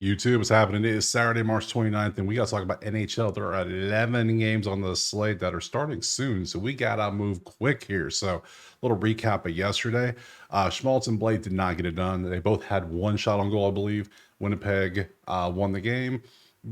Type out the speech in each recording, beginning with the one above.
YouTube, what's happening? It is Saturday, March 29th, and we got to talk about NHL. There are 11 games on the slate that are starting soon, so we got to move quick here. So, a little recap of yesterday. Schmaltz and Blake did not get it done. They both had one shot on goal, I believe. Winnipeg won the game.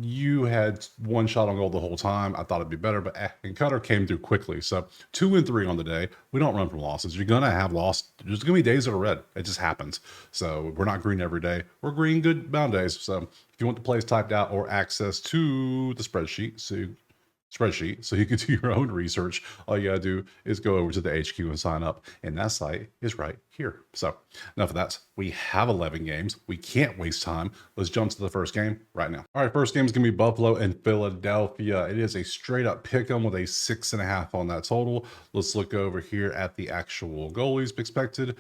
You had one shot on goal the whole time. I thought it'd be better, but and Cutter came through quickly. So 2-3 on the day. We don't run from losses. You're gonna have lost. There's gonna be days that are red. It just happens. So we're not green every day. We're green good bound days. So if you want the plays typed out or access to the spreadsheet, so you can do your own research, all you gotta do is go over to the HQ and sign up, and that site is right here. So enough of that. We have 11 games. We can't waste time. Let's jump to the first game right now. All right, first game is gonna be Buffalo and Philadelphia. It is a straight up pick 'em with a 6.5 on that total. Let's look over here at the actual goalies expected.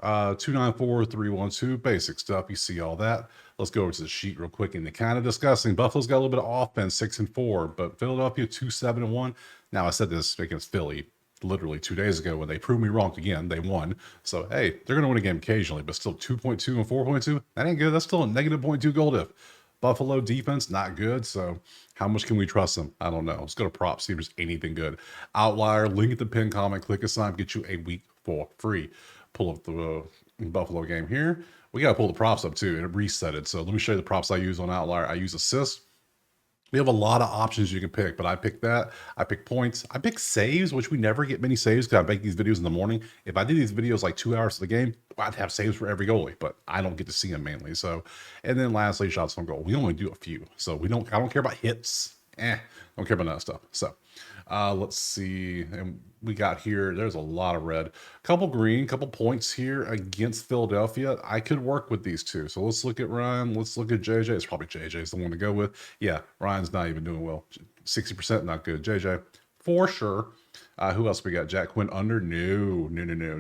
294, 312, basic stuff. You see all that. Let's go over to the sheet real quick, and they're kind of discussing. Buffalo's got a little bit of offense, 6-4, but Philadelphia 2-7-1. Now I said this against Philly literally 2 days ago when they proved me wrong again. They won. So hey, they're gonna win a game occasionally, but still 2.2 and 4.2. That ain't good. That's still a negative 0.2 goal diff. Buffalo defense, not good. So how much can we trust them? I don't know. Let's go to props, see if there's anything good. Outlier, link at the pin comment, click a sign, get you a week for free. Pull up the Buffalo game here. We got to pull the props up too and reset it. So let me show you the props I use on Outlier. I use assist. We have a lot of options you can pick, but I picked that. I pick points. I pick saves, which we never get many saves because I make these videos in the morning. If I did these videos like 2 hours of the game, I'd have saves for every goalie, but I don't get to see them mainly. So, and then lastly, shots on goal. We only do a few. So I don't care about hits. Don't care about that stuff. So let's see. And we got here, there's a lot of red, couple green, couple points here against Philadelphia. I could work with these two. So let's look at Ryan. Let's look at JJ. It's probably JJ is the one to go with. Yeah, Ryan's not even doing well. 60% not good. JJ for sure. Who else we got? Jack Quinn under? No.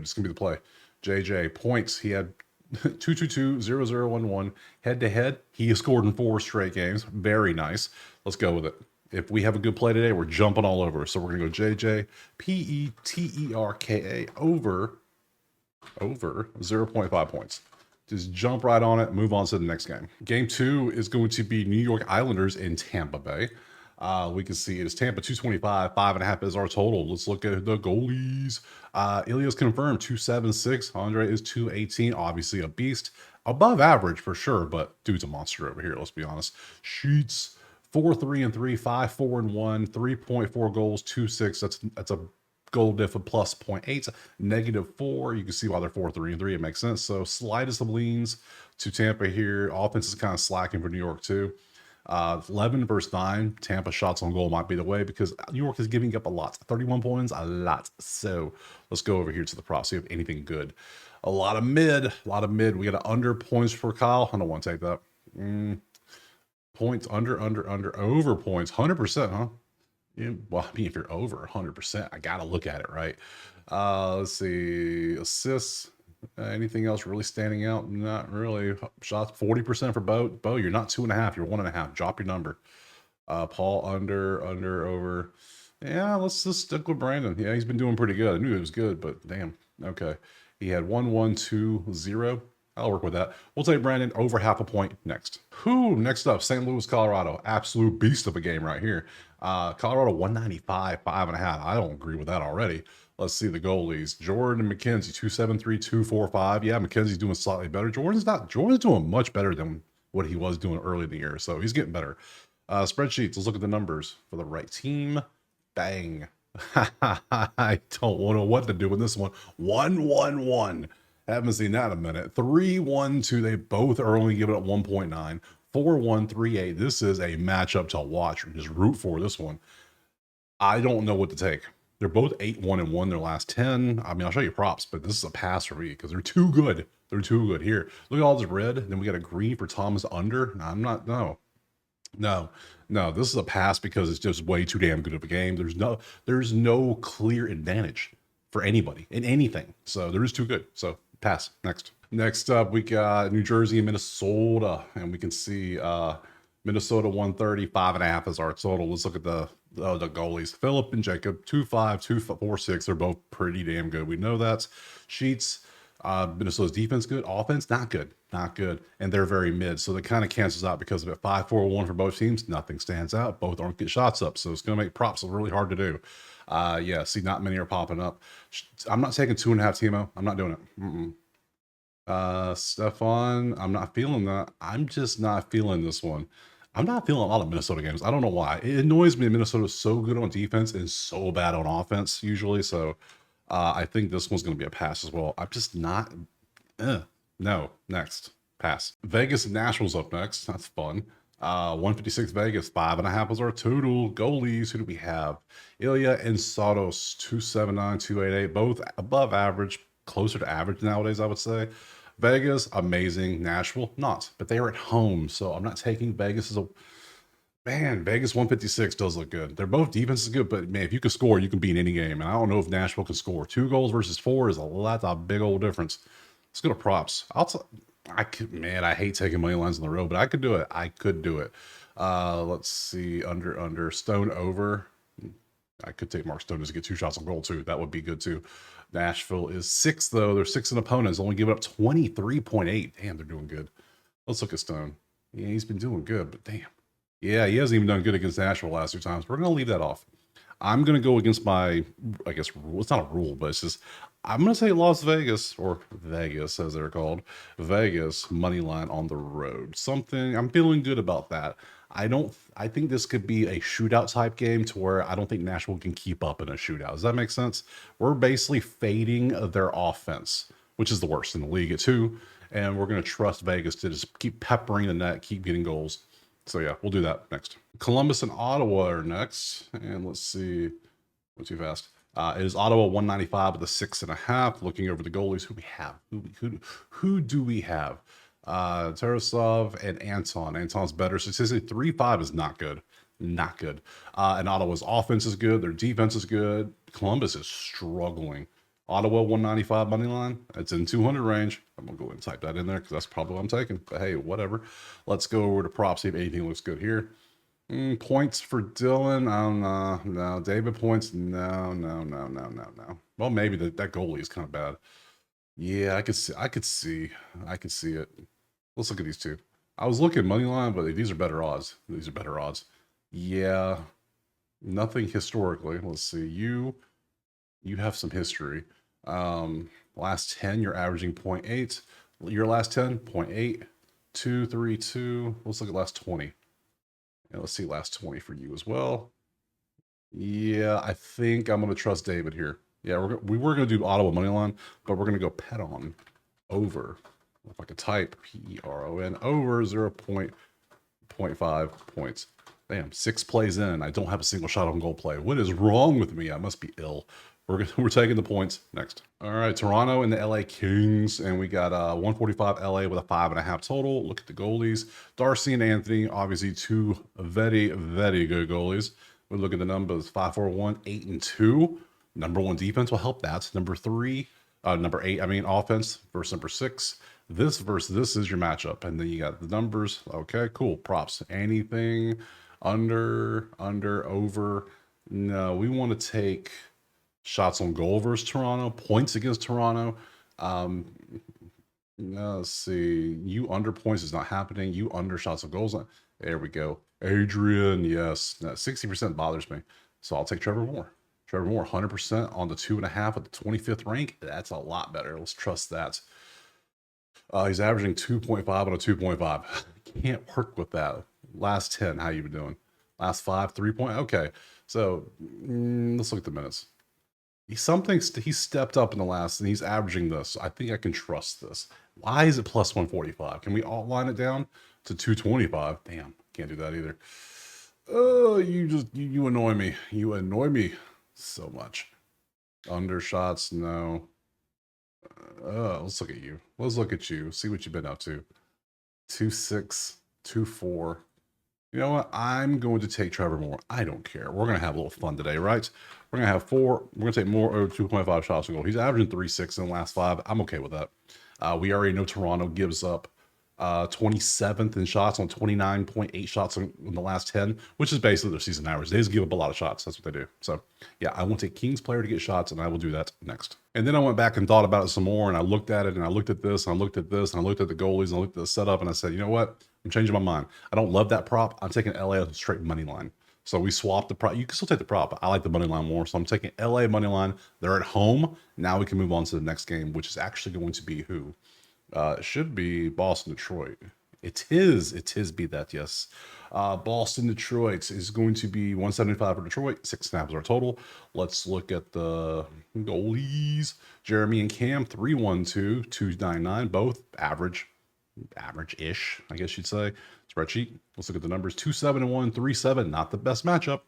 Just gonna be the play. JJ points. He had 2-2-2, 0-0-1-1 head to head. He has scored in 4 straight games. Very nice. Let's go with it. If we have a good play today, we're jumping all over. So we're going to go JJ Peterka over 0.5 points. Just jump right on it, move on to the next game. Game 2 is going to be New York Islanders in Tampa Bay. We can see it is Tampa 225, 5.5 is our total. Let's look at the goalies. Ilya's confirmed 276. Andre is 218, obviously a beast. Above average for sure, but dude's a monster over here, let's be honest. Sheets 4-3-3, 5-4-1, 3.4 goals, 2-6. That's a goal diff of plus 0.8, -4. You can see why they're 4-3-3. It makes sense. So slightest of leans to Tampa here. Offense is kind of slacking for New York too. 11 versus 9. Tampa shots on goal might be the way because New York is giving up a lot. 31 points, a lot. So let's go over here to the props. See if anything good. A lot of mid. We got an under points for Kyle. I don't want to take that. Points under, over points. 100%, huh? Yeah, well, I mean, if you're over 100%, I got to look at it, right? Let's see. Assists. Anything else really standing out? Not really. Shots 40% for Bo. You're not 2.5. You're 1.5. Drop your number. Paul under, over. Yeah, let's just stick with Brandon. Yeah, he's been doing pretty good. I knew it was good, but damn. Okay. He had 1-1-2-0. I'll work with that. We'll take Brandon over 0.5 point next. Next up, St. Louis, Colorado. Absolute beast of a game right here. Colorado 195, 5.5. I don't agree with that already. Let's see the goalies. Jordan and McKenzie, 273, 245. Yeah, McKenzie's doing slightly better. Jordan's doing much better than what he was doing early in the year, so he's getting better. Spreadsheets, let's look at the numbers for the right team. Bang. I don't know what to do with this one. 1-1-1. Haven't seen that in a minute. 3-1-2. They both are only giving up 1.9. 4-1-3-8. This is a matchup to watch. Just root for this one. I don't know what to take. They're both 8-1-1 their last 10. I mean, I'll show you props, but this is a pass for me because they're too good. They're too good. Here, look at all this red. Then we got a green for Thomas under. No, I'm not. No. This is a pass because it's just way too damn good of a game. There's no clear advantage for anybody in anything. So they're just too good. So pass. Next up, we got New Jersey and Minnesota, and we can see Minnesota 130, 5.5 is our total. Let's look at the goalies. Philip and Jacob 2-5, 2-4-6. They're both pretty damn good. We know that. Sheets Minnesota's defense good, offense not good, not good, and they're very mid. So that kind of cancels out because of it. 5-4-1 for both teams. Nothing stands out. Both aren't get shots up, so it's going to make props really hard to do. Yeah, see, not many are popping up. I'm not taking 2.5 Timo. I'm not doing it. Stefan, I'm not feeling that. I'm just not feeling this one. I'm not feeling a lot of Minnesota games. I don't know why. It annoys me. Minnesota's so good on defense and so bad on offense usually. So I think this one's going to be a pass as well. I'm just not. No. Next. Pass. Vegas and Nashville's up next. That's fun. 156 Vegas. 5.5 was our total. Goalies. Who do we have? Ilya and Satos. 279, 288. Both above average. Closer to average nowadays, I would say. Vegas, amazing. Nashville, not. But they are at home, so I'm not taking Vegas as a... Man, Vegas 156 does look good. They're both defenses good, but man, if you can score, you can beat any game. And I don't know if Nashville can score. 2 goals versus 4 is a big old difference. Let's go to props. I hate taking money lines on the road, but I could do it. I could do it. Let's see. Under. Stone over. I could take Mark Stone to get 2 shots on goal too. That would be good too. Nashville is 6 though. They're 6 in opponents, only giving up 23.8. Damn, they're doing good. Let's look at Stone. Yeah, he's been doing good, but damn. Yeah, he hasn't even done good against Nashville the last 2 times. We're going to leave that off. I'm going to go against my, I guess, rule. It's not a rule, but it's just, I'm going to say Las Vegas, or Vegas as they're called, Vegas money line on the road. Something, I'm feeling good about that. I think this could be a shootout type game to where I don't think Nashville can keep up in a shootout. Does that make sense? We're basically fading their offense, which is the worst in the league at 2. And we're going to trust Vegas to just keep peppering the net, keep getting goals. So yeah, we'll do that next. Columbus and Ottawa are next. And let's see. Went too fast. It is Ottawa 195 with a 6.5. Looking over the goalies, who we have? Who do we have? Tarasov and Anton. Anton's better. Statistically, 3.5 is not good. Not good. And Ottawa's offense is good. Their defense is good. Columbus is struggling. Ottawa 195 money line. It's in 200 range. I'm going to go ahead and type that in there because that's probably what I'm taking. But hey, whatever. Let's go over to props, see if anything looks good here. Points for Dylan. I don't know. No. David points. No. Well, maybe that goalie is kind of bad. Yeah, I could see it. Let's look at these 2. I was looking at money line, but these are better odds. These are better odds. Yeah. Nothing historically. Let's see. You have some history. Last 10, you're averaging 0.8. Your last 10, 0.8, 2, 3, 2. Let's look at last 20. And let's see last 20 for you as well. Yeah, I think I'm going to trust David here. Yeah, we were going to do Ottawa money line, but we're going to go pet on over. If I could type PERON over 0.5 points. Damn, 6 plays in. I don't have a single shot on goal play. What is wrong with me? I must be ill. We're taking the points next. All right, Toronto and the LA Kings, and we got 145 LA with a 5.5 total. Look at the goalies. Darcy and Anthony, obviously 2 very, very good goalies. We look at the numbers: 5-4-1, 8-2. Number 1 defense will help that. Number 8, offense versus number 6. This versus this is your matchup. And then you got the numbers. Okay, cool. Props. Anything under, over. No, we want to take shots on goal versus Toronto, points against Toronto. Let's see. You under points is not happening. You under shots on goals. There we go. Adrian, yes. No, 60% bothers me. So I'll take Trevor Moore. Trevor Moore, 100% on the 2.5 at the 25th rank. That's a lot better. Let's trust that. He's averaging 2.5 on a 2.5. Can't work with that. Last 10, how you been doing? Last 5, 3 point. Okay, so let's look at the minutes. He stepped up in the last, and he's averaging this. I think I can trust this. Why is it plus 145? Can we all line it down to 225? Damn, can't do that either. Oh, you annoy me. You annoy me so much. Undershots, no. Let's look at you. Let's look at you. See what you've been up to. 2.6, 2.4. You know what? I'm going to take Trevor Moore. I don't care. We're going to have a little fun today, right? We're going to have 4. We're going to take more over 2.5 shots a goal. He's averaging 3.6 in the last 5. I'm okay with that. We already know Toronto gives up 27th in shots on 29.8 shots in the last 10, which is basically their season average. They just give up a lot of shots. That's what they do. So yeah, I want a Kings player to get shots, and I will do that next. And then I went back and thought about it some more, and I looked at it, and I looked at this, and I looked at this, and I looked at the goalies, and I looked at the setup, and I said, you know what? I'm changing my mind. I don't love that prop. I'm taking LA as a straight money line. So we swapped the prop. You can still take the prop, but I like the money line more. So I'm taking LA money line. They're at home. Now we can move on to the next game, which is actually going to be who? It should be Boston, Detroit. It is be that, yes. Boston, Detroit is going to be 175 for Detroit. 6.5 is our total. Let's look at the goalies. Jeremy and Cam, 312, 299, both average-ish, I guess you'd say. Spreadsheet. Let's look at the numbers. 2-7-1, 3-7. Not the best matchup.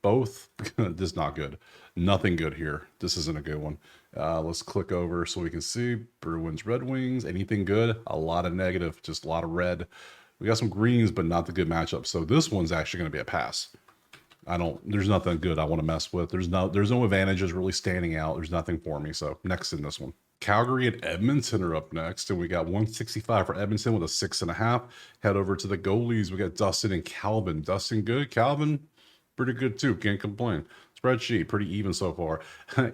Both. This is not good. Nothing good here. This isn't a good one. Let's click over so we can see Bruins, Red Wings. Anything good? A lot of negative. Just a lot of red. We got some greens, but not the good matchup. So this one's actually going to be a pass. There's nothing good I want to mess with. There's no advantages really standing out. There's nothing for me. So next in this one. Calgary and Edmonton are up next, and we got 165 for Edmonton with a 6.5. Head over to the goalies. We got Dustin and Calvin. Dustin good. Calvin pretty good too. Can't complain. Spreadsheet pretty even so far.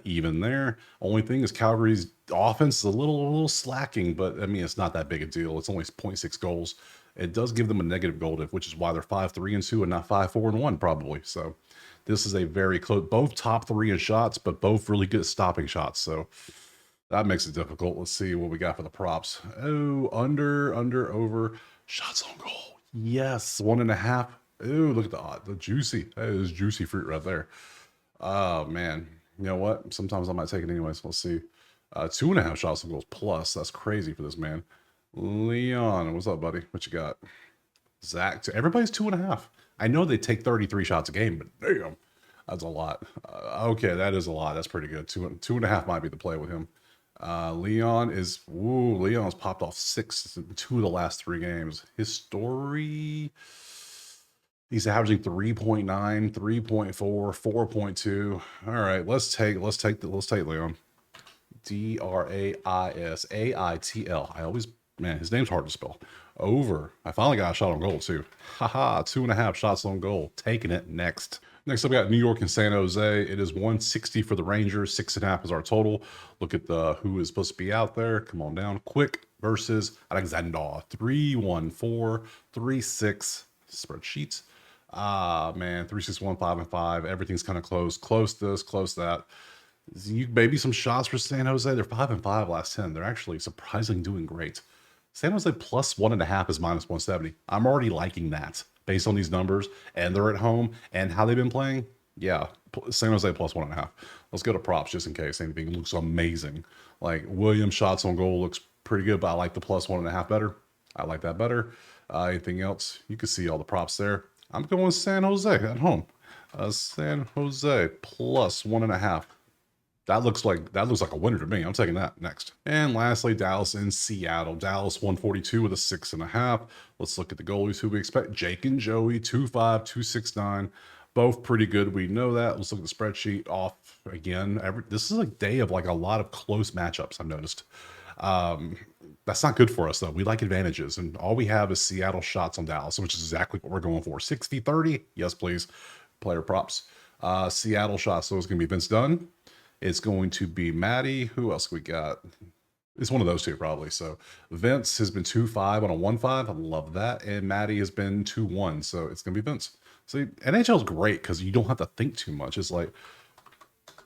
Even there. Only thing is Calgary's offense is a little slacking, but I mean it's not that big a deal. It's only 0.6 goals. It does give them a negative goal diff, which is why they're 5-3-2 and not 5-4-1 probably. So this is a very close. Both top 3 in shots, but both really good at stopping shots. So that makes it difficult. Let's see what we got for the props. Oh, under, over. Shots on goal. Yes, 1.5. Ooh, look at the juicy. That is juicy fruit right there. Oh, man. You know what? Sometimes I might take it anyways. Let's see. 2.5 shots on goals plus. That's crazy for this man. Leon, what's up, buddy? What you got? Zach, everybody's 2.5. I know they take 33 shots a game, but damn, that's a lot. Okay, that is a lot. That's pretty good. 2.5 might be the play with him. Leon's popped off 6 in 2 of the last 3 games. His story, he's averaging 3.9, 3.4, 4.2. All right, let's take Leon. Draisaital. Man, his name's hard to spell. Over. I finally got a shot on goal too. Haha, 2.5 shots on goal. Taking it next. Next up, we got New York and San Jose. It is 160 for the Rangers. 6.5 is our total. Look at who is supposed to be out there. Come on down. Quick versus Alexander. 3-1-4, 3-6. Spreadsheets. Man, 3-6-1, 5-5. Everything's kind of close. Close this, close that. Maybe some shots for San Jose. They're 5-5 last 10. They're actually surprisingly doing great. San Jose plus 1.5 is minus 170. I'm already liking that based on these numbers, and they're at home and how they've been playing. Yeah, San Jose plus 1.5. Let's go to props just in case anything looks amazing. Like Williams shots on goal looks pretty good, but I like the plus 1.5 better. I like that better. Anything else? You can see all the props there. I'm going San Jose at home. San Jose plus 1.5. That looks like a winner to me. I'm taking that next. And lastly, Dallas and Seattle. Dallas 142 with a 6.5. Let's look at the goalies who we expect. Jake and Joey, 2.5, 2.69. Both pretty good. We know that. Let's look at the spreadsheet off again. This is a day of like a lot of close matchups, I've noticed. That's not good for us though. We like advantages, and all we have is Seattle shots on Dallas, which is exactly what we're going for. 60-30. Yes, please. Player props. Seattle shots. So it's going to be Vince Dunn. It's going to be Maddie. Who else we got? It's one of those two probably. So Vince has been 2.5 on a 1.5. I love that. And Maddie has been 2.1. So it's going to be Vince. See, NHL is great because you don't have to think too much. It's like,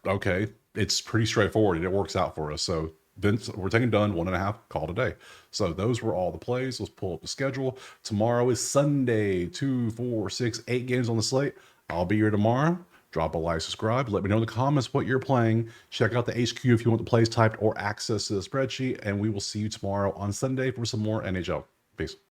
okay, it's pretty straightforward and it works out for us. So Vince, we're taking Dunn 1.5, call today. So those were all the plays. Let's pull up the schedule. Tomorrow is Sunday. 2, 4, 6, 8 games on the slate. I'll be here tomorrow. Drop a like, subscribe. Let me know in the comments what you're playing. Check out the HQ if you want the plays typed or access to the spreadsheet. And we will see you tomorrow on Sunday for some more NHL. Peace.